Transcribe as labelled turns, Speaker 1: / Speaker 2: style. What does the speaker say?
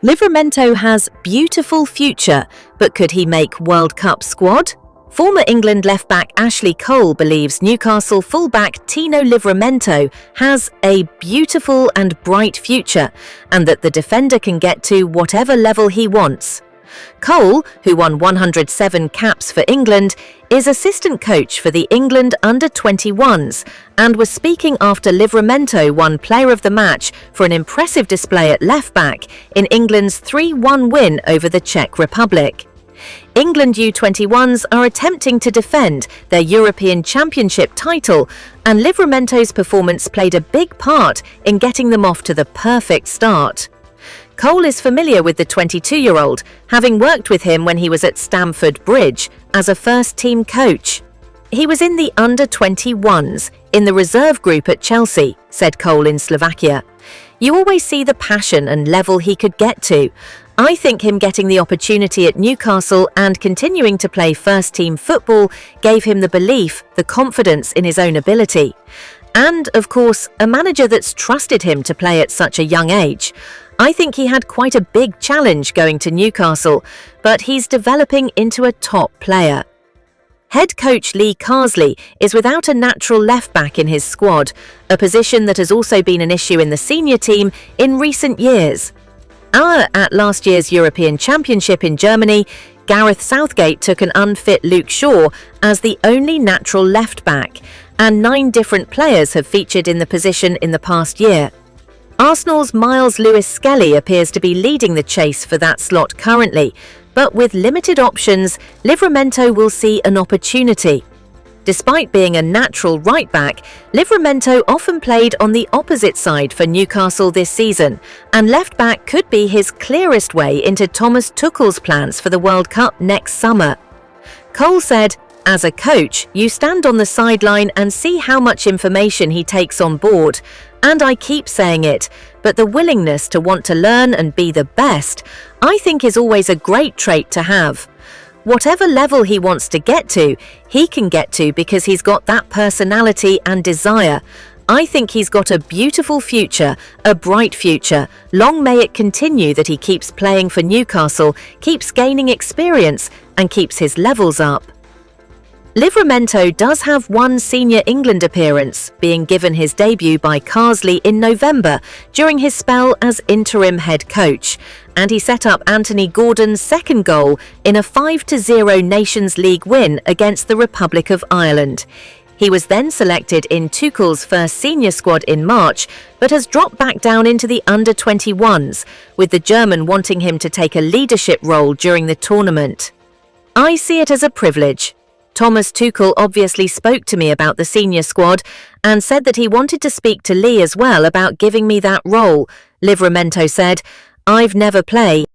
Speaker 1: Livramento has beautiful future, but could he make World Cup squad? Former England left-back Ashley Cole believes Newcastle full-back Tino Livramento has a beautiful and bright future, and that the defender can get to whatever level he wants. Cole, who won 107 caps for England, is assistant coach for the England under-21s and was speaking after Livramento won Player of the Match for an impressive display at left-back in England's 3-1 win over the Czech Republic. England U21s are attempting to defend their European Championship title, and Livramento's performance played a big part in getting them off to the perfect start. Cole is familiar with the 22-year-old, having worked with him when he was at Stamford Bridge as a first-team coach. He was in the under-21s, in the reserve group at Chelsea, said Cole in Slovakia. You always see the passion and level he could get to. I think him getting the opportunity at Newcastle and continuing to play first-team football gave him the belief, the confidence in his own ability. And, of course, a manager that's trusted him to play at such a young age. I think he had quite a big challenge going to Newcastle, but he's developing into a top player. Head coach Lee Carsley is without a natural left-back in his squad, a position that has also been an issue in the senior team in recent years. At last year's European Championship in Germany, Gareth Southgate took an unfit Luke Shaw as the only natural left-back, and 9 different players have featured in the position in the past year. Arsenal's Miles Lewis-Skelly appears to be leading the chase for that slot currently, but with limited options, Livramento will see an opportunity. Despite being a natural right-back, Livramento often played on the opposite side for Newcastle this season, and left-back could be his clearest way into Thomas Tuchel's plans for the World Cup next summer. Cole said, "As a coach, you stand on the sideline and see how much information he takes on board. And I keep saying it, but the willingness to want to learn and be the best, I think is always a great trait to have. Whatever level he wants to get to, he can get to because he's got that personality and desire. I think he's got a beautiful future, a bright future. Long may it continue that he keeps playing for Newcastle, keeps gaining experience, and keeps his levels up." Livramento does have one senior England appearance, being given his debut by Carsley in November during his spell as interim head coach, and he set up Anthony Gordon's second goal in a 5-0 Nations League win against the Republic of Ireland. He was then selected in Tuchel's first senior squad in March, but has dropped back down into the under-21s, with the German wanting him to take a leadership role during the tournament. "I see it as a privilege. Thomas Tuchel obviously spoke to me about the senior squad and said that he wanted to speak to Lee as well about giving me that role," Livramento said. "I've never played."